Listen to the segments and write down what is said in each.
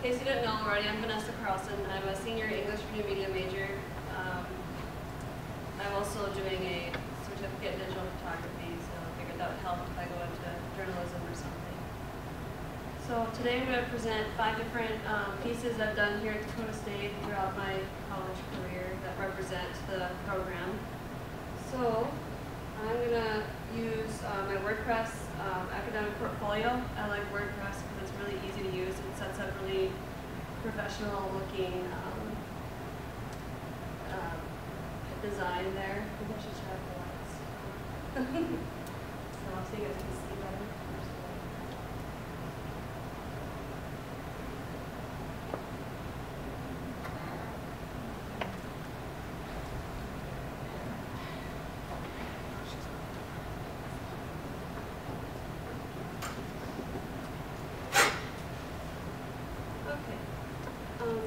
case you didn't know already, I'm Vanessa Carlson. I'm a senior English for New Media major. I'm also doing a certificate in digital photography, so I figured that would help if I go into journalism or something. So today I'm going to present 5 different pieces I've done here at Dakota State throughout my college career that represent the program. So I'm going to use my WordPress academic portfolio. I like WordPress because it's really easy to use. It sets up really professional looking design there. Maybe I should try the lights. So I'll see you guys can see better.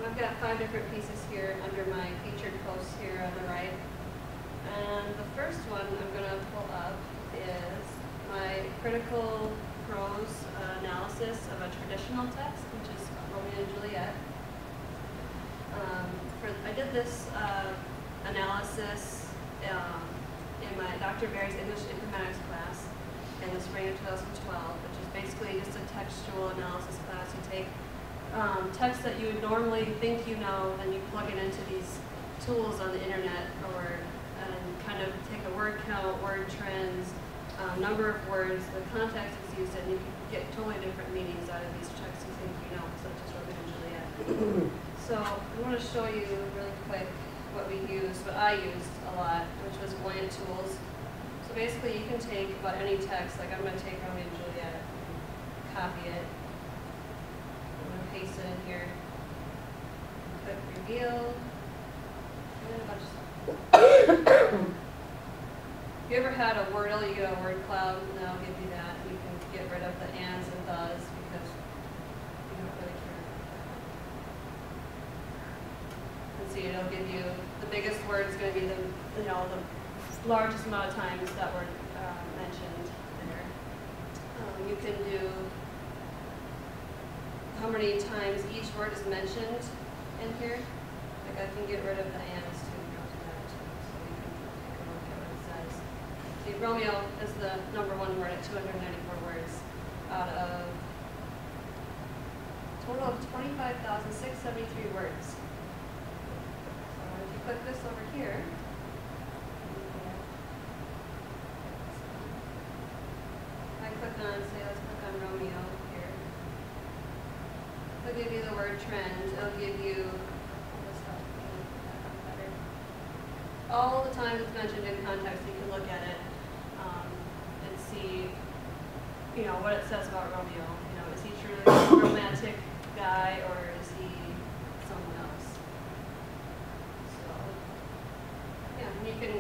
I've got 5 different pieces here under my featured posts here on the right. And the first one I'm going to pull up is my critical prose analysis of a traditional text, which is Romeo and Juliet. I did this analysis in my Dr. Barry's English Informatics class in the spring of 2012, which is basically just a textual analysis class. You take text that you would normally think you know, and you plug it into these tools on the internet, or kind of take a word count, word trends, number of words, the context is used, and you can get totally different meanings out of these texts you think you know, such as Romeo and Juliet. So I want to show you really quick what I used a lot, which was buoyant tools. So basically you can take about any text, like I'm going to take Romeo and Juliet, and copy it, paste it in here, click reveal, and a bunch of stuff. If you ever had a Wordle, you get a word cloud, and that'll give you that. You can get rid of the ands and thes because you don't really care. And see, it'll give you the biggest word is going to be the the largest amount of times that word mentioned there. You can do how many times each word is mentioned in here. Like I can get rid of the ands too, so you can take a look at what it says. See, Romeo is the #1 word at 294 words out of a total of 25,673 words. So if you click this over here, I click on, say let's click on Romeo. It'll give you the word trend. It'll give you all the times it's mentioned in context. You can look at it and see, what it says about Romeo. Is he truly a romantic guy, or is he someone else? So, yeah, and you can,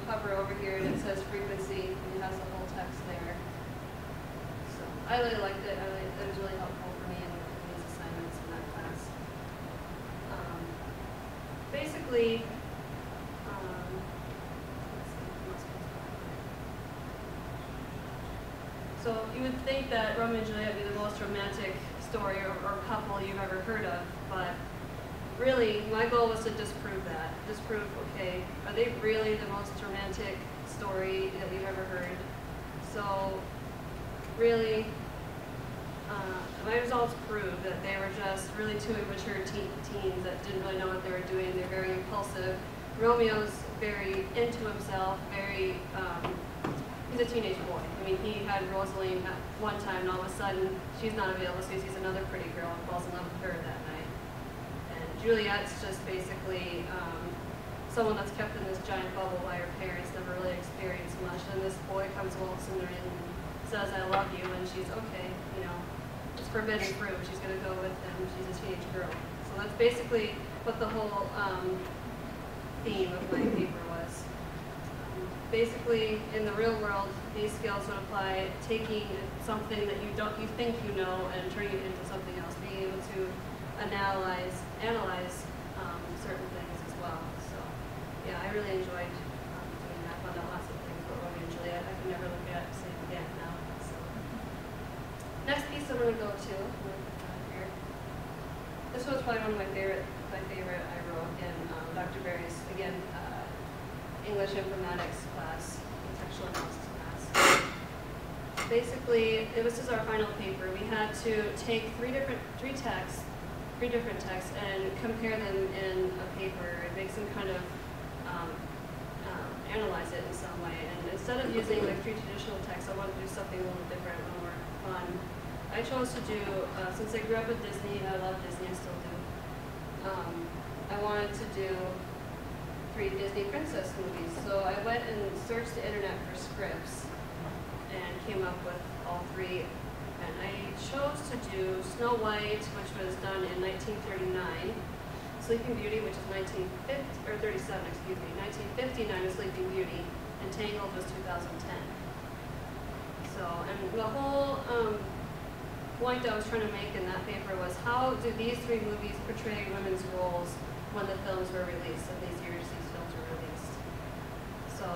hover over here and it says frequency, and it has the whole text there. So I really liked it. It was really helpful for me in these assignments in that class. Basically, so you would think that Romeo and Juliet would be the most romantic story or couple you've ever heard of, but really my goal was to disprove that. Disprove, okay, are they really the most romantic story that you've ever heard? So really, my results proved that they were just really 2 immature teens that didn't really know what they were doing. They're very impulsive. Romeo's very into himself, he's a teenage boy. I mean, he had Rosaline at one time, and all of a sudden, she's not available, so he sees another pretty girl and falls in love with her that night. And Juliet's just basically someone that's kept in this giant bubble by her parents, never really experienced much. And this boy comes waltzing her in and says, I love you, and she's okay, it's forbidden fruit. She's going to go with him. She's a teenage girl. So that's basically what the whole theme of my paper was. Basically, in the real world, these skills would apply taking something that you think you know and turning it into something else, being able to analyze certain things as well. So, yeah, I really enjoyed doing that. I found out lots of things about Romeo and Juliet I could never look at the same again now. So. Next piece I'm going to go to here This was probably one of my favorite I wrote in Dr. Berry's, again, English informatics class, contextual analysis class. Basically, this is our final paper. We had to take three different texts, and compare them in a paper and make some kind of analyze it in some way. And instead of using like three traditional texts, I wanted to do something a little different, a little more fun. I chose to do, since I grew up with Disney, I love Disney, I still do. I wanted to do 3 Disney princess movies. So I went and searched the internet for scripts and came up with all 3. And I chose to do Snow White, which was done in 1939, Sleeping Beauty, which is 1937, excuse me, 1959 is Sleeping Beauty, and Tangled was 2010. So, and the whole point I was trying to make in that paper was how do these 3 movies portray women's roles when the films were released, and these years these films were released. So,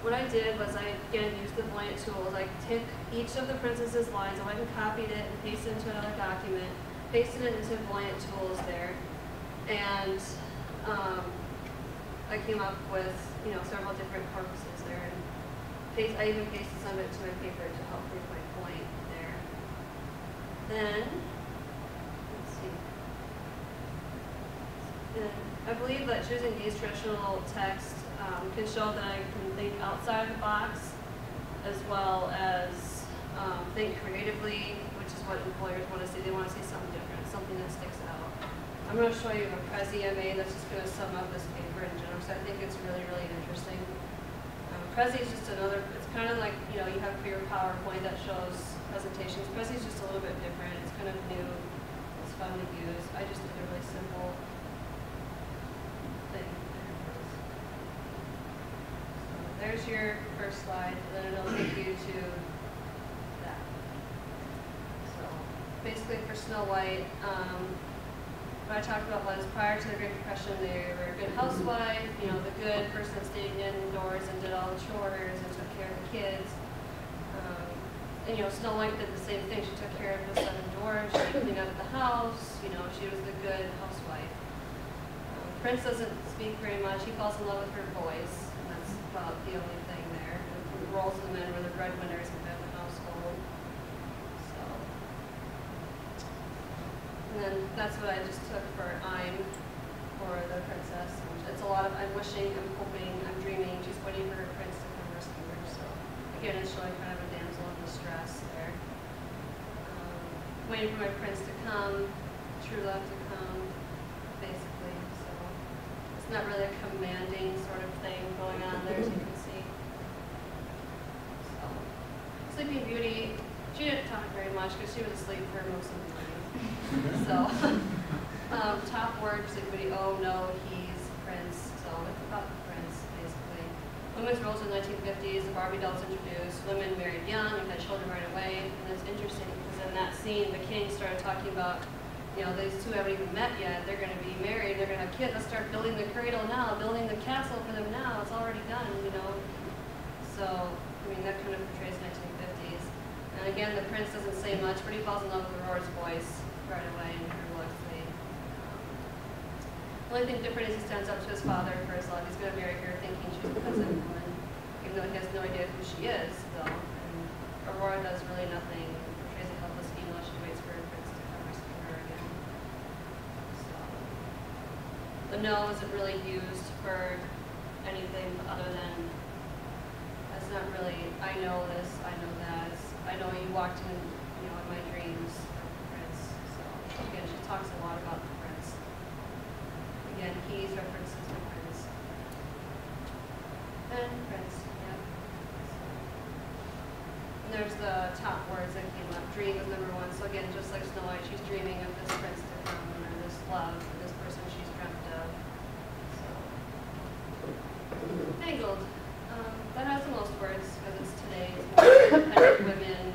what I did was I, again, used the Voyant tools. I took each of the princess's lines, I went and copied it and pasted it into another document, pasted it into Voyant tools there, and I came up with, several different corpuses there, and I even pasted some of it to my paper to help prove my point there. Then, let's see. And I believe that choosing these traditional texts can show that I can think outside the box, as well as think creatively, which is what employers want to see. They want to see something different, something that sticks out. I'm going to show you a Prezi I made that's just going to sum up this paper in general, because I think it's really, really interesting. Prezi is just another, it's kind of like, you have for your PowerPoint that shows presentations. Prezi is just a little bit different. It's kind of new. It's fun to use. I just did a really simple thing. So there's your first slide, and then it'll take you to that. So basically for Snow White, what I talked about was prior to the Great Depression, they were a good housewife, the good person that stayed indoors and did all the chores and took care of the kids. And Snow White did the same thing. She took care of the 7 dwarfs, she cleaned out the house, she was the good housewife. Prince doesn't speak very much. He falls in love with her voice, and that's about the only thing there. The roles of the men were the breadwinners in the household. And then that's what I just took for I'm for the princess. It's a lot of I'm wishing, I'm hoping, I'm dreaming. She's waiting for her prince to come rescue her. So again, it's showing kind of a damsel in distress there. Waiting for my prince to come, true love to come, basically. So it's not really a commanding sort of thing going on there, as you can see. So Sleeping Beauty, she didn't talk very much because she was asleep for most of the night. So, top words, everybody, oh no, he's Prince. So it's about the Prince, basically. Women's roles in the 1950s, the Barbie dolls introduced, women married young and had children right away. And it's interesting because in that scene, the king started talking about, these 2 haven't even met yet, they're going to be married, they're going to have kids, let's start building the cradle now, building the castle for them now, it's already done, So, that kind of portrays 1950s. And again, the prince doesn't say much, but he falls in love with Aurora's voice right away in her looks. The only thing different is he stands up to his father for his love. He's going to marry her thinking she's a peasant woman, even though he has no idea who she is, though. And Aurora does really nothing. Portrays a helpless female. She waits for her prince to come rescue her again. So the no isn't really used for anything other than, it's not really, I know this, I know that. I know you walked in, in my dreams of the prince. So again, she talks a lot about the prince. Again, he's references the prince. And prince, yeah. And there's the top words that came up. Dream is number 1. So again, just like Snow White, she's dreaming of this prince to come, or this love, or this person she's dreamt of. So Tangled. That has the most words because it's today. It's more independent women.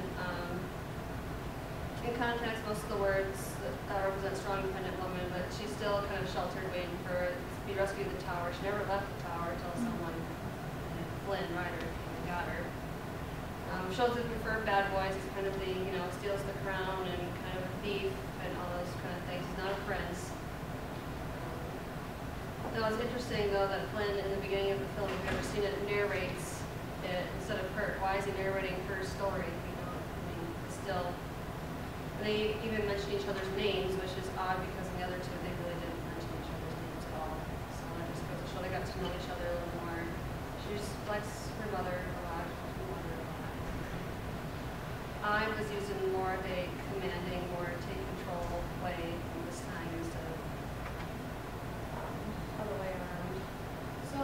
In context, most of the words that represent strong, independent women, but she's still kind of sheltered, waiting for to be rescued at the tower. She never left the tower until someone, Flynn Rider, came and got her. Shows that prefer bad boys. He's kind of the, steals the crown and kind of a thief and all it's interesting though that Flynn, in the beginning of the film, if you've ever seen it, narrates it instead of her. Why is he narrating her story? You know, I mean, still, they even mention each other's names, which is odd because in the other two they really didn't mention each other's names at all. So that just goes to show they got to know each other a little more. She just likes her mother a lot. Her mother a lot. I was using more of a commanding, more take control way this time instead of other way around. So,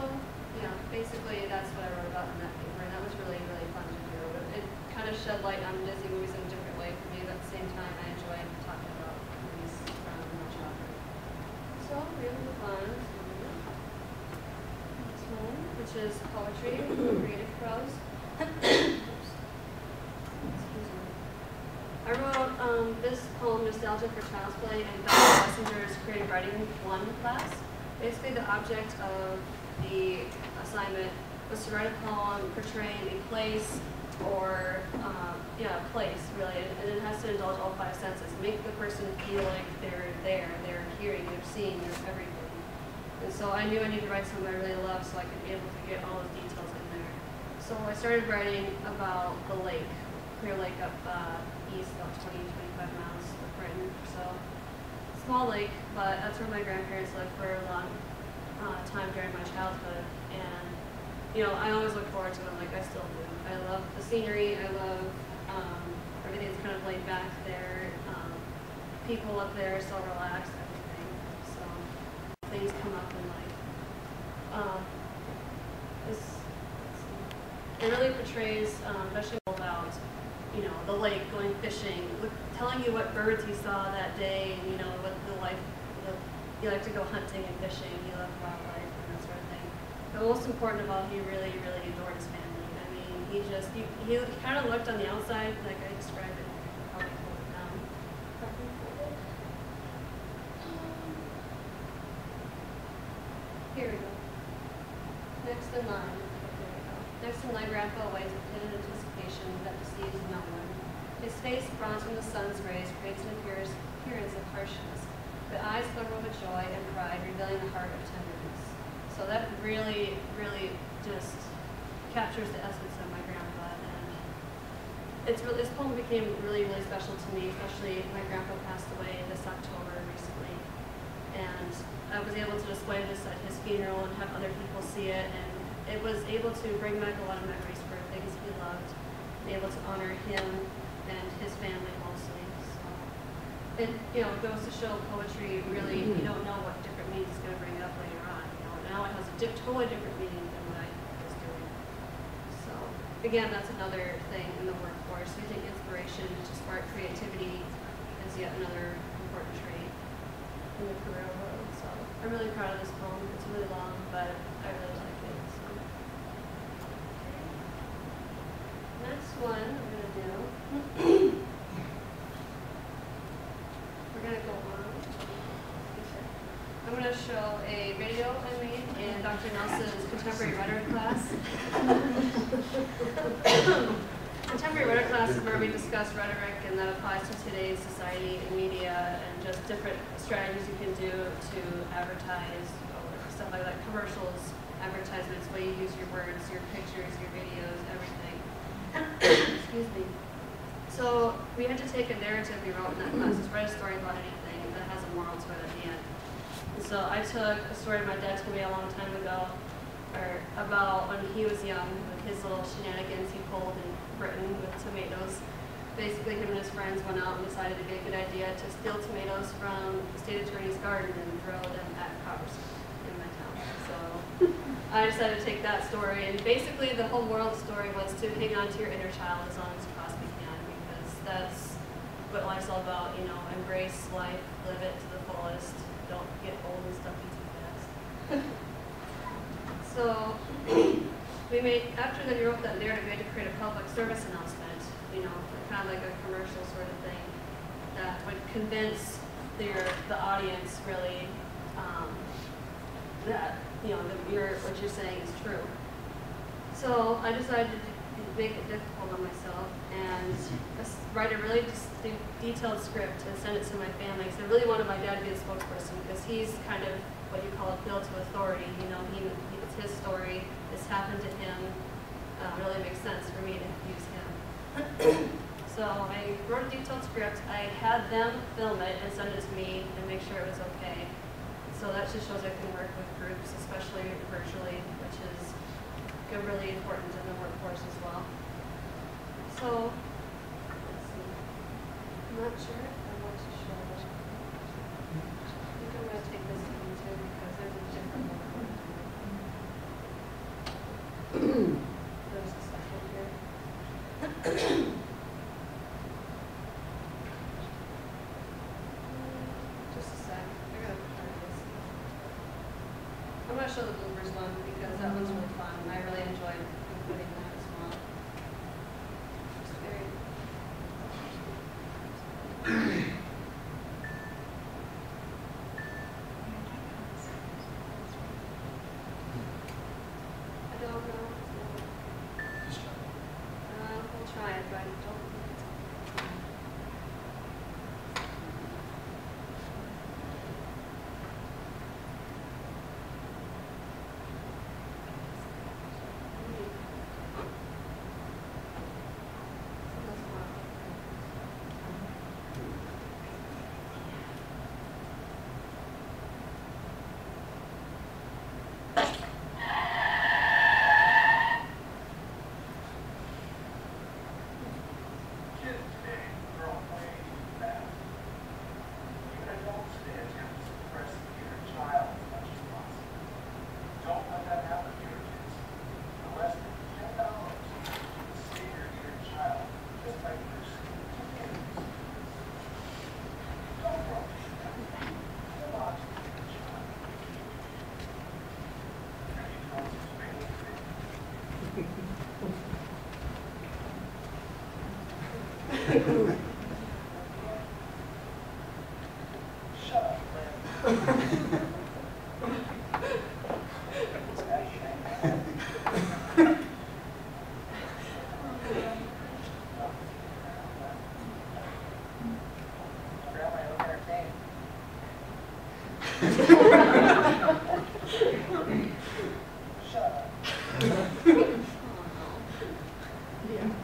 yeah, basically that's what I wrote about in that paper, and that was really, really fun to do. It kind of shed light on Disney movies in a different way for me, but at the same time I enjoy talking about movies from my childhood. So, really fun. This one, which is poetry, creative prose. I wrote this poem, Nostalgia for Child's Play, in Dr. Messenger's Creative Writing 1 class. Basically, the object of the assignment was to write a poem portraying a place or, place, really, and it has to indulge all 5 senses. Make the person feel like they're there, they're hearing, they're seeing, they're everything. And so I knew I needed to write something I really loved so I could be able to get all those details in there. So I started writing about the lake, Clear Lake up east, about 20-25 miles of Britain. So small lake, but that's where my grandparents lived for a long time during my childhood. And you know, I always look forward to it, like I still do. I love the scenery. I love everything that's kind of laid back there. People up there are so relaxed, everything. So things come up in life. It really portrays, especially about, you know, the lake, going fishing, telling you what birds you saw that day, and you know what the life. You like to go hunting and fishing. You love wildlife and that sort of thing. But most important of all, he really, really adored his family. I mean, he kind of looked on the outside, like I described it. Probably hold it down. Here we go. Next in line. There we go. Next in line, Grandpa awaits with hidden anticipation that deceives no one. His face, bronzed from the sun's rays, creates an appearance of harshness. The eyes quiver with joy and pride, revealing a heart of tenderness. So that really, really just captures the essence of my grandpa. And this poem became really, really special to me, especially my grandpa passed away this October recently. And I was able to display this at his funeral and have other people see it. And it was able to bring back a lot of memories for things he loved, and able to honor him and his family mostly. It goes to show poetry really, you don't know what different meanings it's going to bring up later on. You know, now it has a totally different meaning than what I was doing. So again, that's another thing in the workforce. Using inspiration to spark creativity is yet another important trait in the career world. So I'm really proud of this poem. It's really long, but I really like it. So. Next one I'm going to do. I'm going to show a video I made in Dr. Nelson's contemporary rhetoric class. Contemporary rhetoric class is where we discuss rhetoric, and that applies to today's society and media, and just different strategies you can do to advertise, or stuff like that, commercials, advertisements, way you use your words, your pictures, your videos, everything. Excuse me. So we had to take a narrative we wrote in that class, just write a story about anything that has a moral to it at the end. And so I took a story my dad told me a long time ago, about when he was young, with his little shenanigans he pulled in Britain with tomatoes. Basically, him and his friends went out and decided it'd be a good idea to steal tomatoes from the state attorney's garden and throw them at cars in my town. So I decided to take that story, and basically the whole moral of the story was to hang on to your inner child as long as you possibly can, because that's what life's all about, you know, embrace life, live it to the fullest, don't get old and stuffy too fast. So after we wrote that narrative, we had to create a public service announcement, you know, kind of like a commercial sort of thing that would convince the audience really that, you know, what you're saying is true. So I decided to make it difficult on myself and write a really detailed script and send it to my family, because I really wanted my dad to be the spokesperson, because he's kind of what you call appeal to authority. You know, it's his story. This happened to him. Really makes sense for me to use him. So I wrote a detailed script. I had them film it and send it to me and make sure it was okay. So that just shows I can work with groups, especially virtually, which is really important in the workforce as well. So, let's see. I'm not sure if I want to show it. I think I'm going to take this one too because there's a different one. There's a second here. Just a sec. I gotta try this. I'm going to show the bloopers one because that one's really fun. I really enjoyed including that as well. Just very. I don't know. We'll try it, but I don't think it's.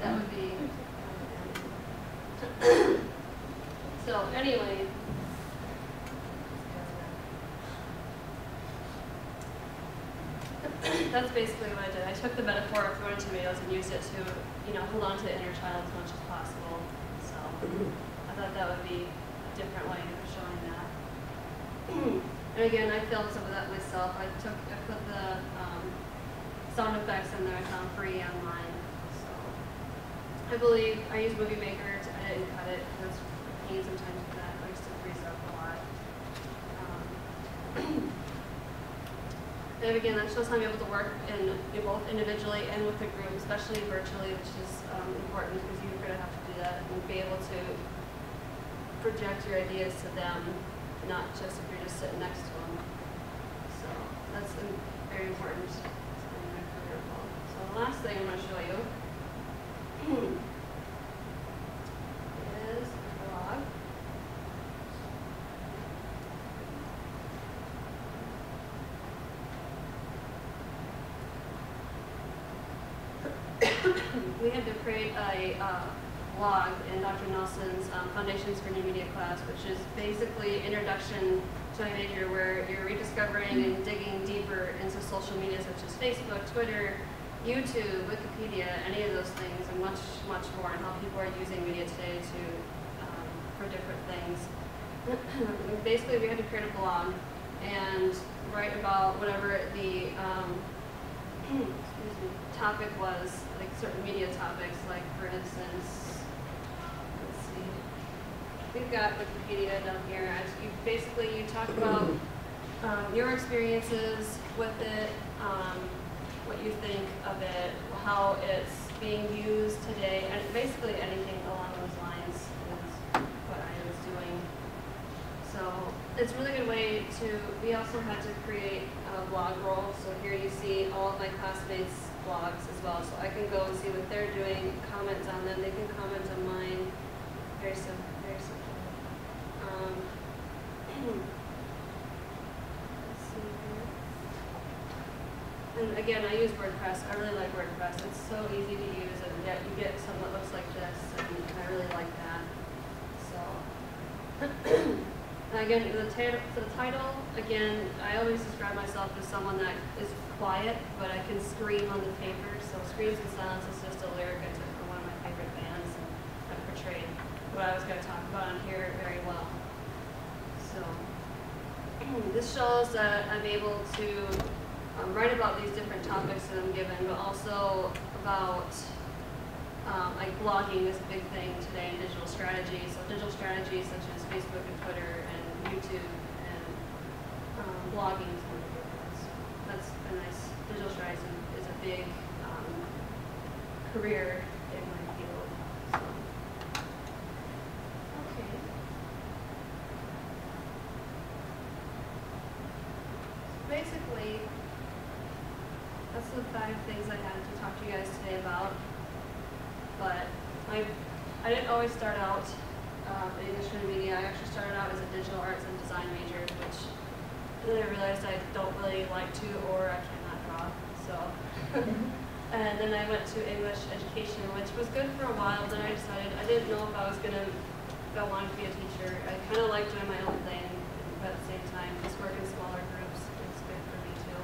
That would be. So anyway, that's basically what I did. I took the metaphor of throwing tomatoes and used it to, hold on to the inner child as much as possible. So I thought that would be a different way of showing that. And again, I filmed some of that myself. I put the sound effects in there I found free online. So I believe I use Movie Maker to edit and cut it. That's a pain sometimes with that. I used to freeze up a lot. And again, that shows how I'm able to work both individually and with a group, especially virtually, which is important because you're going to have to do that and be able to project your ideas to them, not just if you're just sitting next to them. So that's very important in my career as well. So the last thing I'm going to show you is a blog. We had to create a blog in Dr. Nelson's Foundations for New Media class, which is basically introduction to my major where you're rediscovering and digging deeper into social media such as Facebook, Twitter, YouTube, Wikipedia, any of those things, and much, much more, and how people are using media today for different things. Basically, we had to create a blog and write about whatever the topic was, like certain media topics, like for instance, let's see, we've got Wikipedia down here. You talk about your experiences with it, what you think of it, how it's being used today, and basically anything along those lines is what I was doing. So it's a really good way to, we also had to create a blog roll. So here you see all of my classmates' blogs as well. So I can go and see what they're doing, comment on them, they can comment on mine. Very simple, very simple. Let's see. And again, I use WordPress. I really like WordPress. It's so easy to use, and yet you get something that looks like this, and I really like that. So, and again, the title, again, I always describe myself as someone that is quiet, but I can scream on the paper. So Screams and Silence is just a lyric I took from one of my favorite bands, and I portrayed what I was going to talk about on here very well. So this shows that I'm able to write about these different topics that I'm given, but also about like blogging is a big thing today in digital strategy. So digital strategies such as Facebook and Twitter and YouTube and blogging is one of the big ones. That's a nice, digital strategy is a big career in my field. So. Okay. Basically, that's the 5 things I had to talk to you guys today about. But I didn't always start out in English and media. I actually started out as a digital arts and design major, which then I realized I don't really like to, or I cannot draw. So, and then I went to English education, which was good for a while. Then I decided I didn't know if I wanted to be a teacher. I kind of like doing my own thing, but at the same time, just work in smaller groups is good for me too.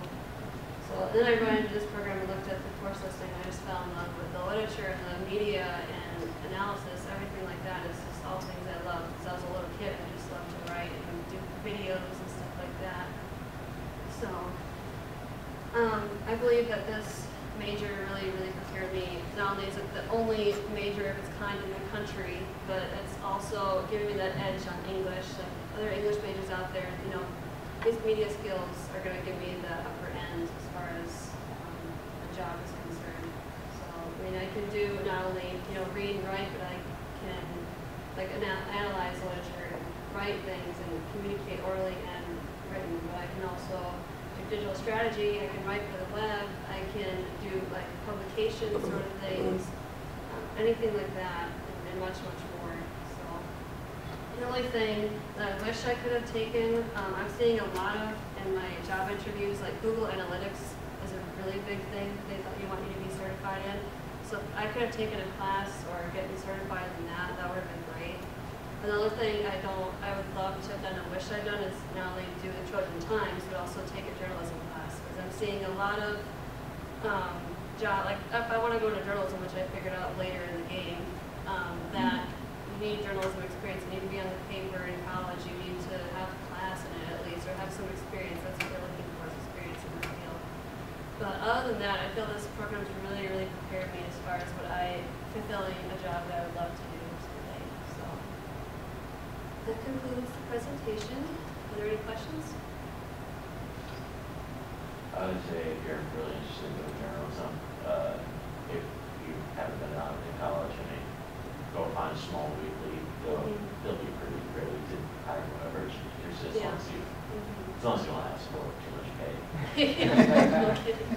So then I ran into this program and looked at the course listing, and I just fell in love with the literature and the media and analysis, everything like that. It's just all things I love. Since I was a little kid, I just loved to write and do videos and stuff like that. So I believe that this major really, really prepared me. Not only is it the only major of its kind in the country, but it's also giving me that edge on English. Like other English majors out there, you know, these media skills are going to give me the upper end as far as a job is concerned. So, I mean, I can do not only, you know, read and write, but I can, like, analyze literature and write things and communicate orally and written. But I can also do digital strategy, I can write for the web, I can do, like, publication sort of things, anything like that, and much, much more. The only thing that I wish I could have taken, I'm seeing a lot of in my job interviews, like Google Analytics is a really big thing they want you to be certified in. So if I could have taken a class or getting certified in that, that would have been great. Another thing I would love to have done and wish I'd done is not only do the Trojan Times, but also take a journalism class. Because I'm seeing a lot of like if I want to go into journalism, which I figured out later in the game, that you need journalism experience, you need to be on the paper in college, you need to have class in it at least, or have some experience. That's what they're looking for, is experience in the field. But other than that, I feel this program's really, really prepared me as far as fulfilling a job that I would love to do today. So that concludes the presentation. Are there any questions? I would say if you're really interested in doing journalism, if you haven't been out in college, I mean, go find a small weekly, they'll be pretty ready to hire whoever it's just as long as you don't ask for too much pay. No kidding.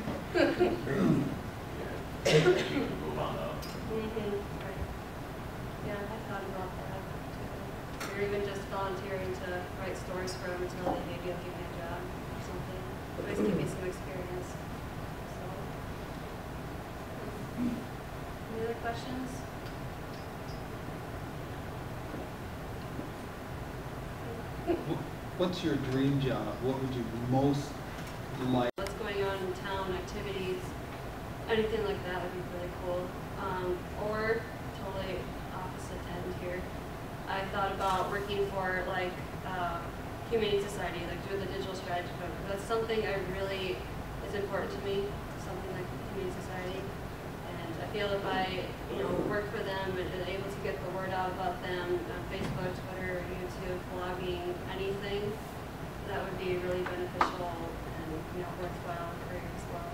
You can move on up. Right. Yeah, I thought about that too. Or even just volunteering to write stories for them until they maybe will give me a job or something. At least give me some experience. So, any other questions? What's your dream job? What would you most like? What's going on in town, activities, anything like that would be really cool. Or totally opposite end here. I thought about working for like Humane Society, like doing the digital strategy program. That's something I really is important to me. Something like Humane Society. And I feel if I, work for them and able to get the word out about them on Facebook, Twitter, YouTube, blogging, anything, that would be really beneficial and worthwhile career as well.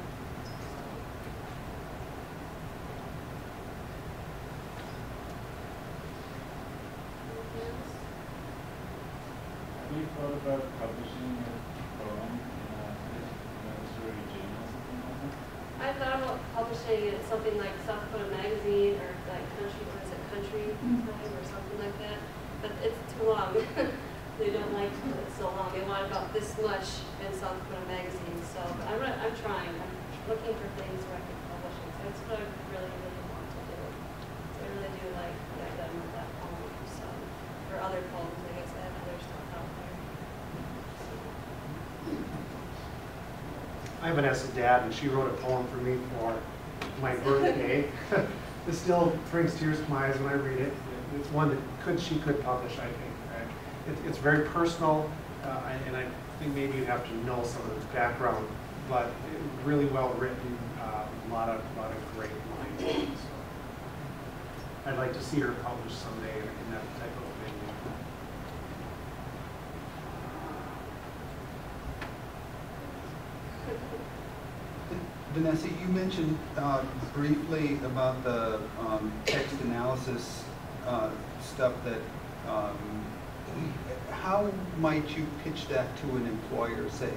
Have you thought about publishing your poem in a literary journal or something like that? I thought about publishing it something like South Dakota Magazine or like Country Time or something like that, but it's too long. They don't like it so long. They want about this much in South Dakota Magazine, so I'm trying. I'm looking for things where I could publish it. So it's what I really, really want to do. So I really do like what I've done with that poem. So for other poems, I guess I have other stuff out there. I have Vanessa's dad, and she wrote a poem for me for my birthday. It still brings tears to my eyes when I read it. It's one that she could publish, I think. It's very personal, and I think maybe you have to know some of the background, but really well written, a lot of great lines. So I'd like to see her published someday in that type of venue. Vanessa, you mentioned briefly about the text analysis stuff that, how might you pitch that to an employer, say,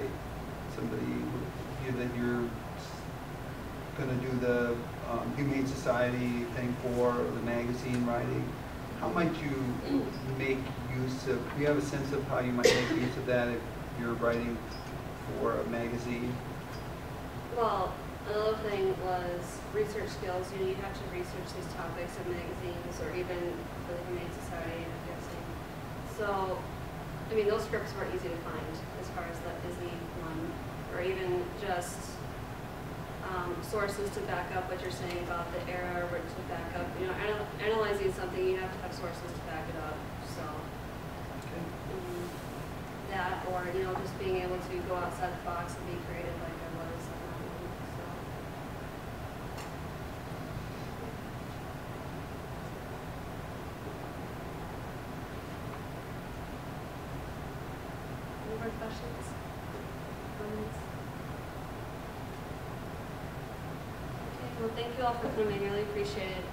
somebody that you're going to do the Humane Society thing for, or the magazine writing? How might you make use of, do you have a sense of how you might make use of that if you're writing for a magazine? Well, another thing was research skills. You know, you have to research these topics in magazines or even for the Humane Society, I'm guessing. So, I mean, those scripts weren't easy to find as far as the Disney one, or even just sources to back up what you're saying about the era, or to back up, you know, analyzing something, you have to have sources to back it up. So, that, or, you know, just being able to go outside the box and be creative like I was on that one. So. Any more questions? Comments? Okay, well, thank you all for coming. I really appreciate it.